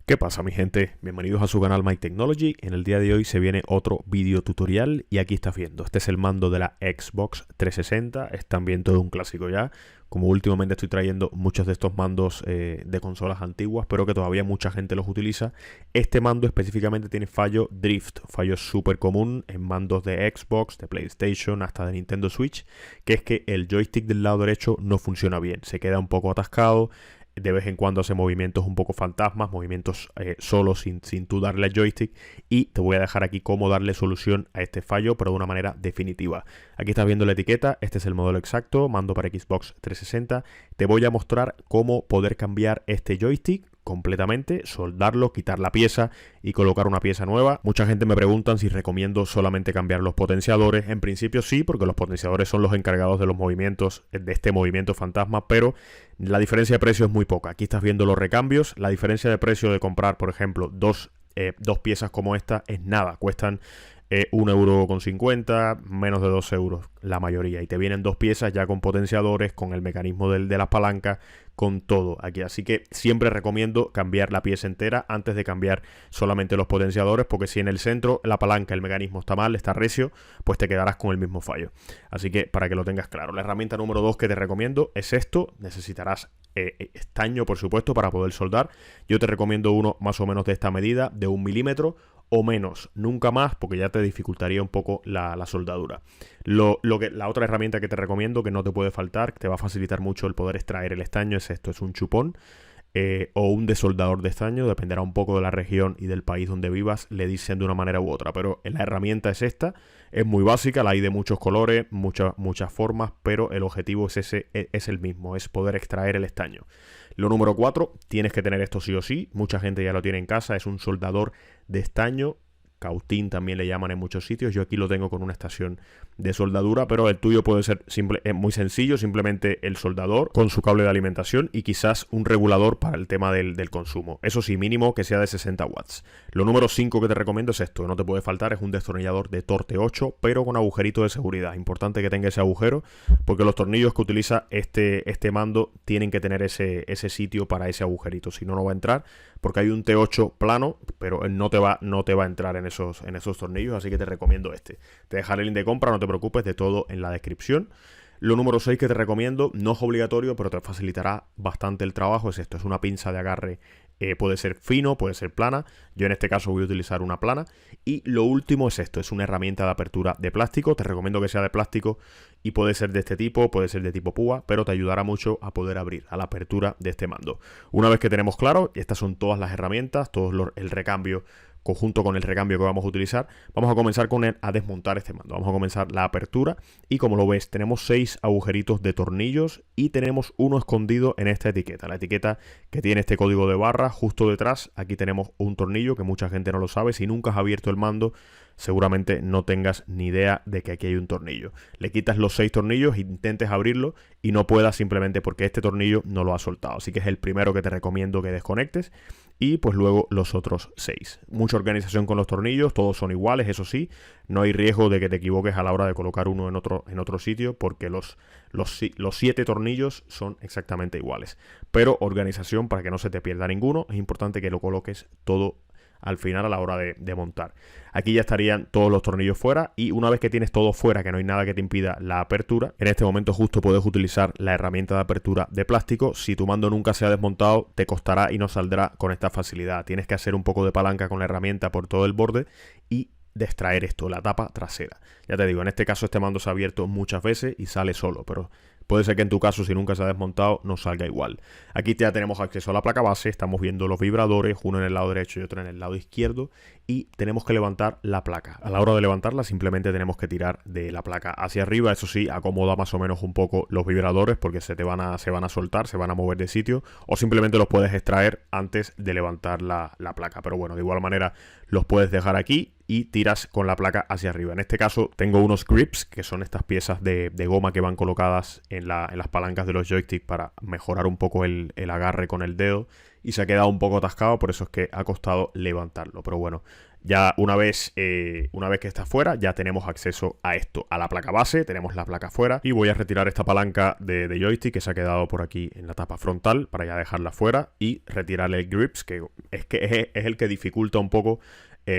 ¿Qué pasa, mi gente? Bienvenidos a su canal My Technology. En el día de hoy se viene otro video tutorial y aquí estás viendo. Este es el mando de la Xbox 360. Es también todo un clásico ya. Como últimamente estoy trayendo muchos de estos mandos de consolas antiguas, pero que todavía mucha gente los utiliza. Este mando específicamente tiene fallo drift, fallo súper común en mandos de Xbox, de PlayStation, hasta de Nintendo Switch, que es que el joystick del lado derecho no funciona bien, se queda un poco atascado. De vez en cuando hace movimientos un poco fantasmas, movimientos solo sin tú darle al joystick. Y te voy a dejar aquí cómo darle solución a este fallo, pero de una manera definitiva. Aquí estás viendo la etiqueta, este es el modelo exacto, mando para Xbox 360. Te voy a mostrar cómo poder cambiar este joystick completamente, soldarlo, quitar la pieza y colocar una pieza nueva. Mucha gente me preguntan si recomiendo solamente cambiar los potenciadores. En principio sí, porque los potenciadores son los encargados de los movimientos, de este movimiento fantasma, pero la diferencia de precio es muy poca. Aquí estás viendo los recambios. La diferencia de precio de comprar, por ejemplo, dos piezas como esta es nada. Cuestan 1,50 €, menos de 2 euros la mayoría. Y te vienen dos piezas ya con potenciadores, con el mecanismo de las palancas, con todo aquí. Así que siempre recomiendo cambiar la pieza entera antes de cambiar solamente los potenciadores, porque si en el centro la palanca, el mecanismo está mal, está recio, pues te quedarás con el mismo fallo. Así que para que lo tengas claro. La herramienta número 2 que te recomiendo es esto. Necesitarás estaño, por supuesto, para poder soldar. Yo te recomiendo uno más o menos de esta medida, de 1 milímetro o menos, nunca más, porque ya te dificultaría un poco la soldadura. La otra herramienta que te recomiendo, que no te puede faltar, que te va a facilitar mucho el poder extraer el estaño, es esto, es un chupón o un desoldador de estaño, dependerá un poco de la región y del país donde vivas, le dicen de una manera u otra, pero la herramienta es esta, es muy básica, la hay de muchos colores, muchas formas, pero el objetivo es el mismo, es poder extraer el estaño. Lo número 4, tienes que tener esto sí o sí, mucha gente ya lo tiene en casa, es un soldador de estaño. Cautín también le llaman en muchos sitios. Yo aquí lo tengo con una estación de soldadura, pero el tuyo puede ser muy sencillo, simplemente el soldador con su cable de alimentación y quizás un regulador para el tema del consumo. Eso sí, mínimo que sea de 60 watts. Lo número 5 que te recomiendo es esto, que no te puede faltar, es un destornillador de Torte 8, pero con agujerito de seguridad. Importante que tenga ese agujero, porque los tornillos que utiliza este mando tienen que tener ese sitio para ese agujerito, si no, no va a entrar, porque hay un T8 plano, pero no te va a entrar en esos tornillos, así que te recomiendo este. Te dejaré el link de compra, no te preocupes, de todo en la descripción. Lo número 6 que te recomiendo, no es obligatorio, pero te facilitará bastante el trabajo, es esto, es una pinza de agarre. Puede ser fino, puede ser plana. Yo en este caso voy a utilizar una plana. Y lo último es esto, es una herramienta de apertura de plástico. Te recomiendo que sea de plástico y puede ser de este tipo, puede ser de tipo púa, pero te ayudará mucho a poder abrir, a la apertura de este mando. Una vez que tenemos claro, estas son todas las herramientas, el recambio, conjunto con el recambio que vamos a utilizar, vamos a comenzar a desmontar este mando. Vamos a comenzar la apertura y como lo ves, tenemos 6 agujeritos de tornillos y tenemos uno escondido en esta etiqueta. La etiqueta que tiene este código de barra justo detrás, aquí tenemos un tornillo que mucha gente no lo sabe. Si nunca has abierto el mando, seguramente no tengas ni idea de que aquí hay un tornillo. Le quitas los 6 tornillos, intentes abrirlo y no puedas simplemente porque este tornillo no lo ha soltado. Así que es el primero que te recomiendo que desconectes y pues luego los otros 6. Mucha organización con los tornillos, todos son iguales, eso sí. No hay riesgo de que te equivoques a la hora de colocar uno en otro sitio, porque los 7 tornillos son exactamente iguales. Pero organización para que no se te pierda ninguno. Es importante que lo coloques todo al final a la hora de montar. Aquí ya estarían todos los tornillos fuera y una vez que tienes todo fuera, que no hay nada que te impida la apertura, en este momento justo puedes utilizar la herramienta de apertura de plástico. Si tu mando nunca se ha desmontado, te costará y no saldrá con esta facilidad. Tienes que hacer un poco de palanca con la herramienta por todo el borde y de extraer esto, la tapa trasera. Ya te digo, en este caso este mando se ha abierto muchas veces y sale solo, pero puede ser que en tu caso, si nunca se ha desmontado, no salga igual. Aquí ya tenemos acceso a la placa base, estamos viendo los vibradores, uno en el lado derecho y otro en el lado izquierdo, y tenemos que levantar la placa. A la hora de levantarla simplemente tenemos que tirar de la placa hacia arriba. Eso sí, acomoda más o menos un poco los vibradores porque se van a soltar, se van a mover de sitio, o simplemente los puedes extraer antes de levantar la placa. Pero bueno, de igual manera los puedes dejar aquí. y tiras con la placa hacia arriba. En este caso tengo unos grips, que son estas piezas de goma que van colocadas en las palancas de los joysticks para mejorar un poco el agarre con el dedo, y se ha quedado un poco atascado, por eso es que ha costado levantarlo. Pero bueno, ya una vez que está fuera, ya tenemos acceso a esto, a la placa base, tenemos la placa fuera, y voy a retirar esta palanca de joystick que se ha quedado por aquí en la tapa frontal para ya dejarla fuera y retirarle el grips, que es el que dificulta un poco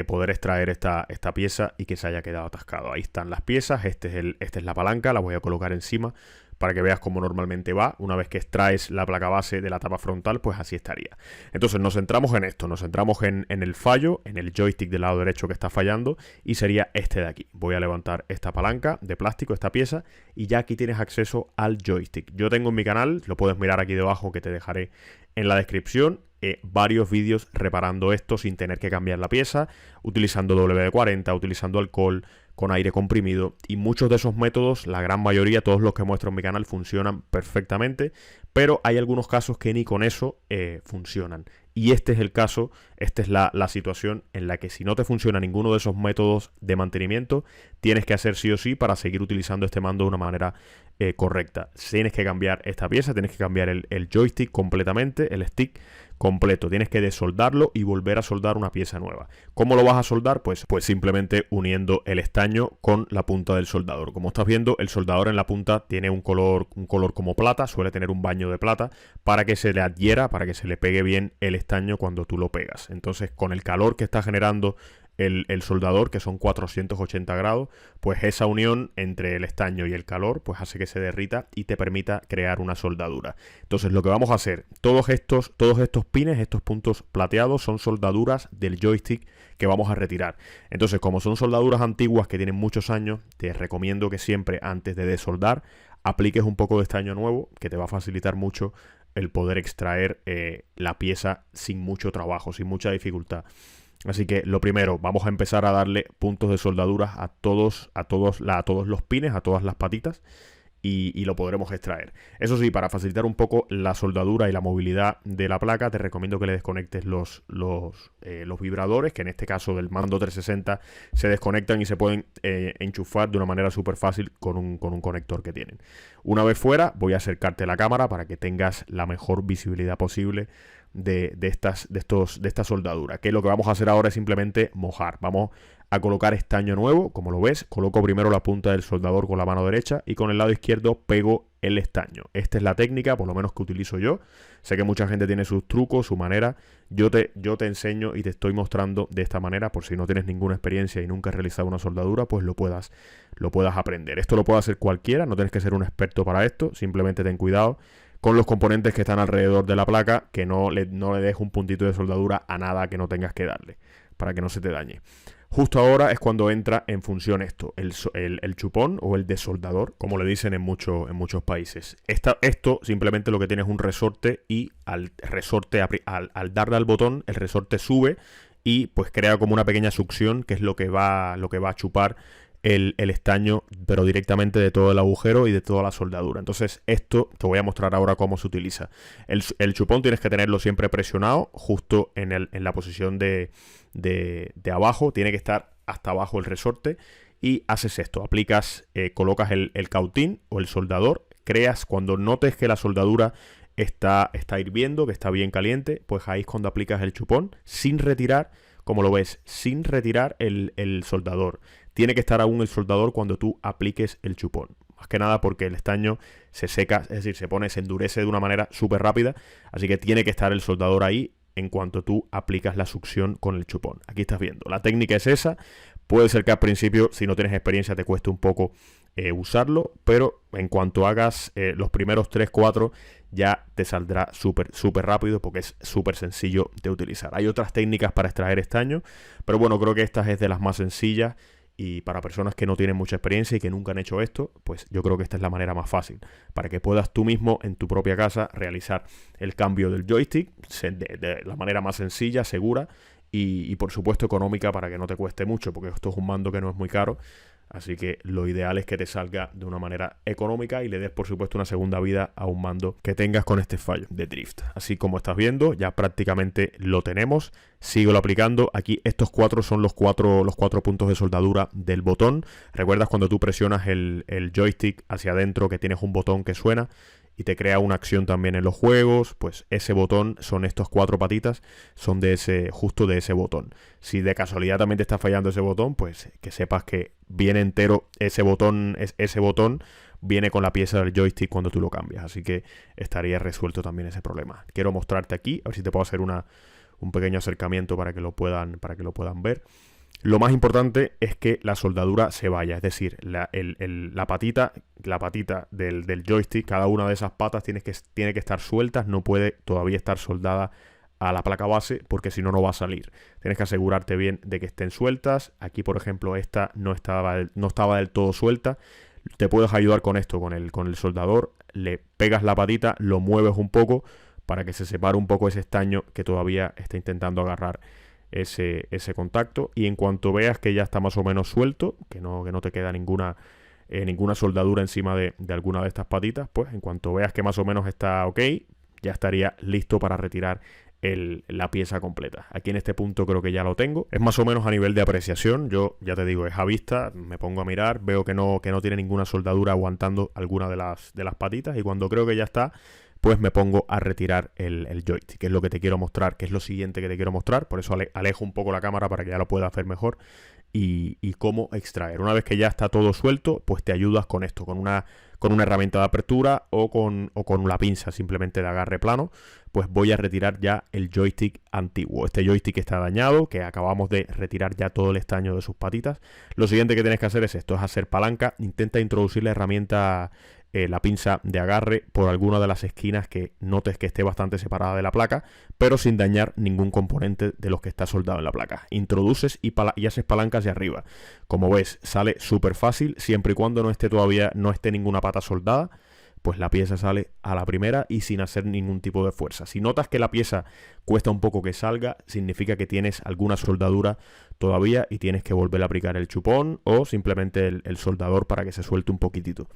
poder extraer esta pieza y que se haya quedado atascado. Ahí están las piezas, esta es la palanca, la voy a colocar encima para que veas cómo normalmente va. Una vez que extraes la placa base de la tapa frontal, pues así estaría. Entonces nos centramos en esto, nos centramos en el fallo, en el joystick del lado derecho que está fallando, y sería este de aquí. Voy a levantar esta palanca de plástico, esta pieza, y ya aquí tienes acceso al joystick. Yo tengo en mi canal, lo puedes mirar aquí debajo que te dejaré en la descripción, varios vídeos reparando esto sin tener que cambiar la pieza, utilizando WD-40, utilizando alcohol, con aire comprimido, y muchos de esos métodos, la gran mayoría, todos los que muestro en mi canal, funcionan perfectamente, pero hay algunos casos que ni con eso funcionan. Y este es el caso, esta es la situación en la que si no te funciona ninguno de esos métodos de mantenimiento, tienes que hacer sí o sí para seguir utilizando este mando de una manera correcta. Tienes que cambiar esta pieza, tienes que cambiar el joystick completamente, el stick completo. Tienes que desoldarlo y volver a soldar una pieza nueva. ¿Cómo lo vas a soldar? Pues simplemente uniendo el estaño con la punta del soldador. Como estás viendo, el soldador en la punta tiene un color como plata, suele tener un baño de plata para que se le adhiera, para que se le pegue bien el estaño cuando tú lo pegas. Entonces, con el calor que está generando el soldador, que son 480 grados, pues esa unión entre el estaño y el calor pues hace que se derrita y te permita crear una soldadura. Entonces lo que vamos a hacer, todos estos pines, estos puntos plateados, son soldaduras del joystick que vamos a retirar. Entonces, como son soldaduras antiguas que tienen muchos años, te recomiendo que siempre antes de desoldar apliques un poco de estaño nuevo, que te va a facilitar mucho el poder extraer la pieza sin mucho trabajo, sin mucha dificultad. Así que lo primero, vamos a empezar a darle puntos de soldaduras a todos los pines, a todas las patitas, y lo podremos extraer. Eso sí, para facilitar un poco la soldadura y la movilidad de la placa, te recomiendo que le desconectes los vibradores, que en este caso del mando 360 se desconectan y se pueden enchufar de una manera súper fácil con un conector que tienen. Una vez fuera, voy a acercarte la cámara para que tengas la mejor visibilidad posible de esta soldadura, que lo que vamos a hacer ahora es simplemente mojar. Vamos a colocar estaño nuevo, como lo ves. Coloco primero la punta del soldador con la mano derecha y con el lado izquierdo pego el estaño. Esta es la técnica, por lo menos que utilizo yo. Sé que mucha gente tiene sus trucos, su manera. Yo te enseño y te estoy mostrando de esta manera, por si no tienes ninguna experiencia y nunca has realizado una soldadura, pues lo puedas aprender. Esto lo puede hacer cualquiera, no tienes que ser un experto para esto, simplemente ten cuidado con los componentes que están alrededor de la placa, que no le des un puntito de soldadura a nada que no tengas que darle, para que no se te dañe. Justo ahora es cuando entra en función esto, el chupón o el desoldador, como le dicen en muchos países. Esto simplemente lo que tiene es un resorte, y al darle al botón, el resorte sube y pues crea como una pequeña succión, que es lo que va a chupar el estaño, pero directamente de todo el agujero y de toda la soldadura. Entonces esto te voy a mostrar ahora cómo se utiliza. El chupón tienes que tenerlo siempre presionado, justo en la posición de abajo, tiene que estar hasta abajo el resorte, y haces esto, colocas el cautín o el soldador, cuando notes que la soldadura está hirviendo, que está bien caliente, pues ahí es cuando aplicas el chupón, sin retirar, como lo ves, sin retirar el soldador. Tiene que estar aún el soldador cuando tú apliques el chupón. Más que nada porque el estaño se seca, es decir, se endurece de una manera súper rápida. Así que tiene que estar el soldador ahí en cuanto tú aplicas la succión con el chupón. Aquí estás viendo. La técnica es esa. Puede ser que al principio, si no tienes experiencia, te cueste un poco usarlo. Pero en cuanto hagas los primeros 3-4, ya te saldrá súper rápido, porque es súper sencillo de utilizar. Hay otras técnicas para extraer estaño, pero bueno, creo que esta es de las más sencillas. Y para personas que no tienen mucha experiencia y que nunca han hecho esto, pues yo creo que esta es la manera más fácil para que puedas tú mismo en tu propia casa realizar el cambio del joystick de la manera más sencilla, segura y por supuesto económica, para que no te cueste mucho, porque esto es un mando que no es muy caro. Así que lo ideal es que te salga de una manera económica y le des por supuesto una segunda vida a un mando que tengas con este fallo de drift. Así como estás viendo, ya prácticamente lo tenemos. Síguelo aplicando. Aquí estos 4 son los cuatro puntos de soldadura del botón. ¿Recuerdas cuando tú presionas el joystick hacia adentro que tienes un botón que suena y te crea una acción también en los juegos? Pues ese botón son estas 4 patitas, son justo de ese botón. Si de casualidad también te está fallando ese botón, pues que sepas que viene entero ese botón viene con la pieza del joystick cuando tú lo cambias, así que estaría resuelto también ese problema. Quiero mostrarte aquí, a ver si te puedo hacer un pequeño acercamiento para que lo puedan ver. Lo más importante es que la soldadura se vaya, es decir, la patita del joystick, cada una de esas patas tiene que estar sueltas, no puede todavía estar soldada a la placa base porque si no, no va a salir. Tienes que asegurarte bien de que estén sueltas. Aquí, por ejemplo, esta no estaba del todo suelta. Te puedes ayudar con esto, con el soldador. Le pegas la patita, lo mueves un poco para que se separe un poco ese estaño que todavía está intentando agarrar ese contacto. Y en cuanto veas que ya está más o menos suelto, que no te queda ninguna soldadura encima de alguna de estas patitas, pues en cuanto veas que más o menos está ok, ya estaría listo para retirar la pieza completa. Aquí en este punto creo que ya lo tengo. Es más o menos a nivel de apreciación. Yo ya te digo, es a vista, me pongo a mirar, veo que no tiene ninguna soldadura aguantando alguna de las patitas, y cuando creo que ya está, pues me pongo a retirar el joystick, que es lo que te quiero mostrar, que es lo siguiente que te quiero mostrar. Por eso alejo un poco la cámara para que ya lo puedas ver mejor. Y cómo extraer. Una vez que ya está todo suelto, pues te ayudas con esto, con una herramienta de apertura o con la pinza simplemente de agarre plano. Pues voy a retirar ya el joystick antiguo. Este joystick está dañado, que acabamos de retirar ya todo el estaño de sus patitas. Lo siguiente que tienes que hacer es esto, es hacer palanca. Intenta introducir la herramienta, la pinza de agarre por alguna de las esquinas que notes que esté bastante separada de la placa, pero sin dañar ningún componente de los que está soldado en la placa. Introduces y haces palanca hacia arriba. Como ves, sale súper fácil, siempre y cuando no esté ninguna pata soldada, pues la pieza sale a la primera y sin hacer ningún tipo de fuerza. Si notas que la pieza cuesta un poco que salga, significa que tienes alguna soldadura todavía y tienes que volver a aplicar el chupón o simplemente el soldador para que se suelte un poquitito.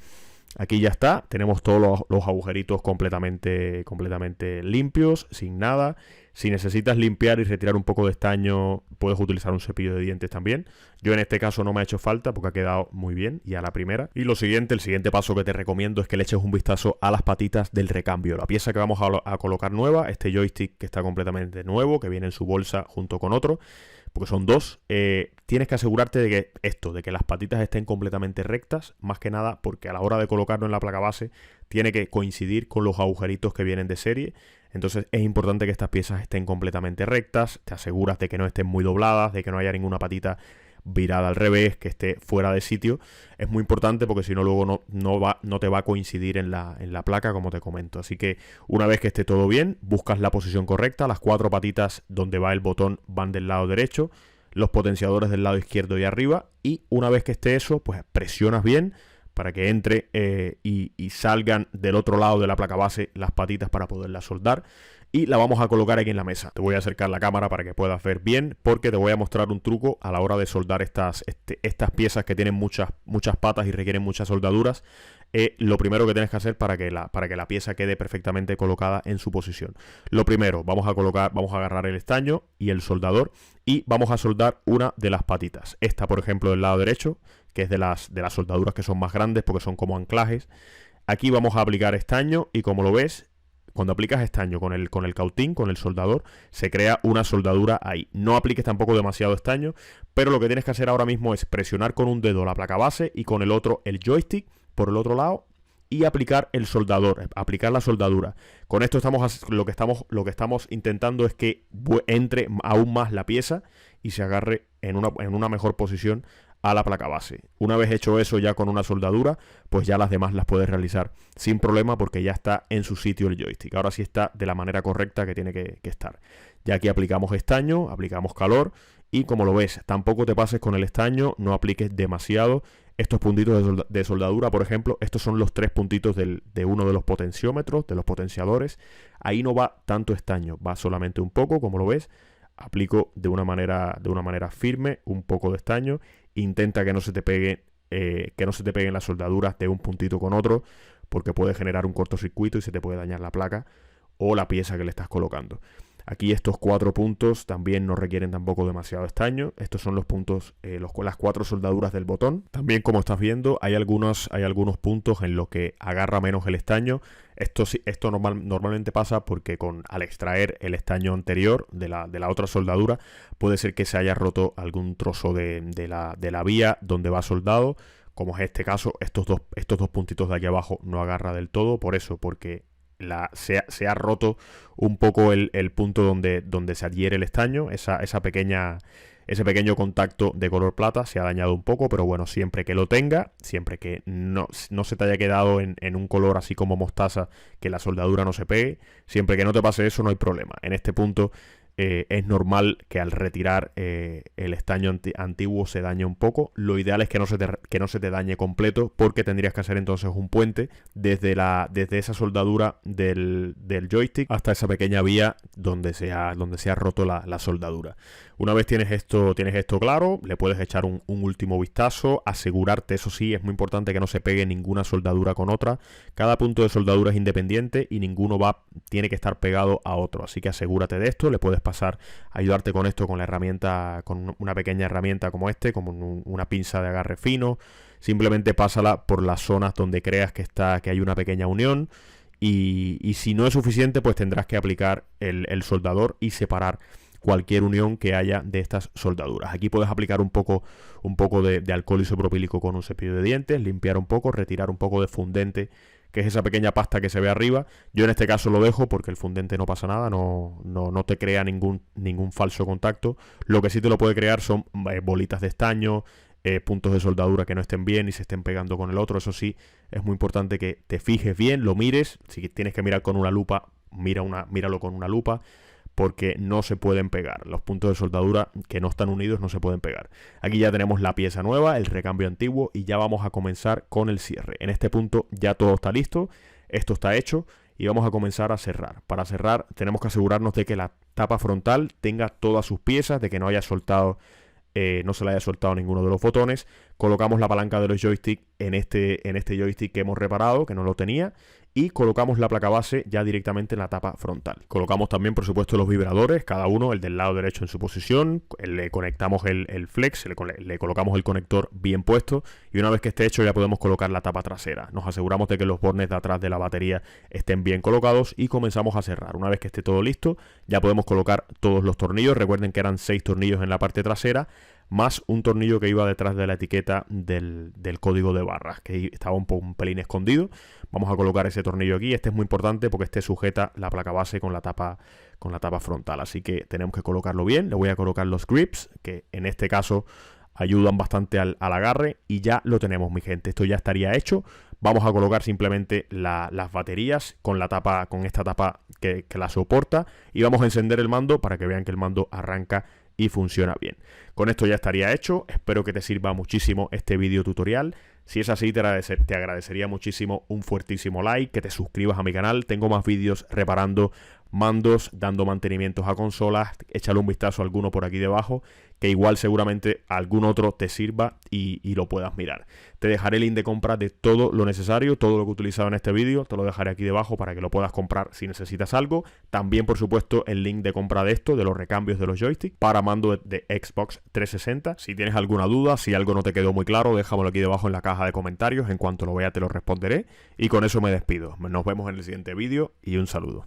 Aquí ya está, tenemos todos los agujeritos completamente limpios, sin nada. Si necesitas limpiar y retirar un poco de estaño, puedes utilizar un cepillo de dientes también. Yo en este caso no me ha hecho falta porque ha quedado muy bien y a la primera. Y el siguiente paso que te recomiendo es que le eches un vistazo a las patitas del recambio. La pieza que vamos a colocar nueva, este joystick que está completamente nuevo, que viene en su bolsa junto con otro, porque son 2, tienes que asegurarte de que las patitas estén completamente rectas, más que nada porque a la hora de colocarlo en la placa base tiene que coincidir con los agujeritos que vienen de serie. Entonces es importante que estas piezas estén completamente rectas, te aseguras de que no estén muy dobladas, de que no haya ninguna patita virada al revés, que esté fuera de sitio. Es muy importante porque si no luego no te va a coincidir en la placa, como te comento. Así que una vez que esté todo bien, buscas la posición correcta. Las 4 patitas donde va el botón van del lado derecho, los potenciadores del lado izquierdo y arriba, y una vez que esté eso, pues presionas bien para que entre y salgan del otro lado de la placa base las patitas para poderlas soldar. Y la vamos a colocar aquí en la mesa. Te voy a acercar la cámara para que puedas ver bien, porque te voy a mostrar un truco a la hora de soldar estas piezas que tienen muchas patas y requieren muchas soldaduras. Lo primero que tienes que hacer para que la pieza quede perfectamente colocada en su posición. Lo primero, vamos a agarrar el estaño y el soldador y vamos a soldar una de las patitas. Esta, por ejemplo, del lado derecho, que es de las soldaduras que son más grandes porque son como anclajes. Aquí vamos a aplicar estaño y como lo ves, cuando aplicas estaño con el cautín, con el soldador, se crea una soldadura ahí. No apliques tampoco demasiado estaño, pero lo que tienes que hacer ahora mismo es presionar con un dedo la placa base y con el otro el joystick por el otro lado y aplicar el soldador, aplicar la soldadura. Con esto lo que estamos intentando es que entre aún más la pieza y se agarre en una mejor posición a la placa base. Una vez hecho eso ya con una soldadura, pues ya las demás las puedes realizar sin problema porque ya está en su sitio el joystick. Ahora sí está de la manera correcta que tiene que estar. Ya aquí aplicamos estaño, aplicamos calor y como lo ves, tampoco te pases con el estaño, no apliques demasiado. Estos puntitos de soldadura, por ejemplo, estos son los 3 puntitos de uno de los potenciómetros, de los potenciadores. Ahí no va tanto estaño, va solamente un poco, como lo ves. Aplico de una manera firme un poco de estaño. Intenta que no se te pegue que no se te peguen las soldaduras de un puntito con otro, porque puede generar un cortocircuito y se te puede dañar la placa o la pieza que le estás colocando. Aquí estos 4 puntos también no requieren tampoco demasiado estaño. Estos son los puntos, las 4 soldaduras del botón. También, como estás viendo, hay algunos puntos en los que agarra menos el estaño. Esto normalmente pasa porque al extraer el estaño anterior de la otra soldadura, puede ser que se haya roto algún trozo de la vía donde va soldado. Como es este caso, estos dos puntitos de aquí abajo no agarra del todo. Por eso, porque se ha roto un poco el punto donde se adhiere el estaño, ese pequeño contacto de color plata se ha dañado un poco, pero bueno, siempre que lo tenga, siempre que no se te haya quedado en un color así como mostaza, que la soldadura no se pegue, siempre que no te pase eso no hay problema. En este punto es normal que al retirar el estaño antiguo se dañe un poco. Lo ideal es que no se te dañe completo, porque tendrías que hacer entonces un puente desde esa soldadura del joystick hasta esa pequeña vía donde se ha roto la soldadura. Una vez tienes esto claro, le puedes echar un último vistazo, asegurarte, eso sí, es muy importante que no se pegue ninguna soldadura con otra. Cada punto de soldadura es independiente y ninguno tiene que estar pegado a otro, así que asegúrate de esto. Le puedes ayudarte con esto con la herramienta, con una pequeña herramienta como como una pinza de agarre fino. Simplemente pásala por las zonas donde creas que hay una pequeña unión, y si no es suficiente, pues tendrás que aplicar el soldador y separar cualquier unión que haya de estas soldaduras. Aquí puedes aplicar un poco de alcohol isopropílico con un cepillo de dientes, limpiar un poco, retirar un poco de fundente, que es esa pequeña pasta que se ve arriba. Yo en este caso lo dejo porque el fundente no pasa nada, no te crea ningún falso contacto. Lo que sí te lo puede crear son bolitas de estaño, puntos de soldadura que no estén bien y se estén pegando con el otro. Eso sí, es muy importante que te fijes bien, lo mires. Si tienes que mirar con una lupa, míralo con una lupa, porque no se pueden pegar. Los puntos de soldadura que no están unidos no se pueden pegar. Aquí ya tenemos la pieza nueva, el recambio antiguo, y ya vamos a comenzar con el cierre. En este punto ya todo está listo, esto está hecho y vamos a comenzar a cerrar. Para cerrar tenemos que asegurarnos de que la tapa frontal tenga todas sus piezas, de que no se le haya soltado ninguno de los botones. Colocamos la palanca de los joysticks en este joystick que hemos reparado, que no lo tenía, y colocamos la placa base ya directamente en la tapa frontal. Colocamos también, por supuesto, los vibradores, cada uno, el del lado derecho en su posición. Le conectamos el flex, le colocamos el conector bien puesto, y una vez que esté hecho ya podemos colocar la tapa trasera. Nos aseguramos de que los bornes de atrás de la batería estén bien colocados y comenzamos a cerrar. Una vez que esté todo listo, ya podemos colocar todos los tornillos. Recuerden que eran 6 tornillos en la parte trasera, más un tornillo que iba detrás de la etiqueta del código de barras, que estaba un pelín escondido. Vamos a colocar ese tornillo aquí. Este es muy importante porque este sujeta la placa base con la tapa frontal, así que tenemos que colocarlo bien. Le voy a colocar los grips, que en este caso ayudan bastante al agarre, y ya lo tenemos, mi gente. Esto ya estaría hecho. Vamos a colocar simplemente las baterías con esta tapa que la soporta, y vamos a encender el mando para que vean que el mando arranca y funciona bien. Con esto ya estaría hecho. Espero que te sirva muchísimo este video tutorial. Si es así, te agradecería muchísimo un fuertísimo like, que te suscribas a mi canal. Tengo más vídeos reparando mandos, dando mantenimientos a consolas. Échale un vistazo a alguno por aquí debajo, que igual seguramente algún otro te sirva y lo puedas mirar. Te dejaré el link de compra de todo lo necesario, todo lo que he utilizado en este vídeo, te lo dejaré aquí debajo para que lo puedas comprar si necesitas algo. También, por supuesto, el link de compra de los recambios de los joysticks para mando de Xbox 360. Si tienes alguna duda, si algo no te quedó muy claro, déjamelo aquí debajo en la caja de comentarios. En cuanto lo vea te lo responderé. Y con eso me despido. Nos vemos en el siguiente vídeo y un saludo.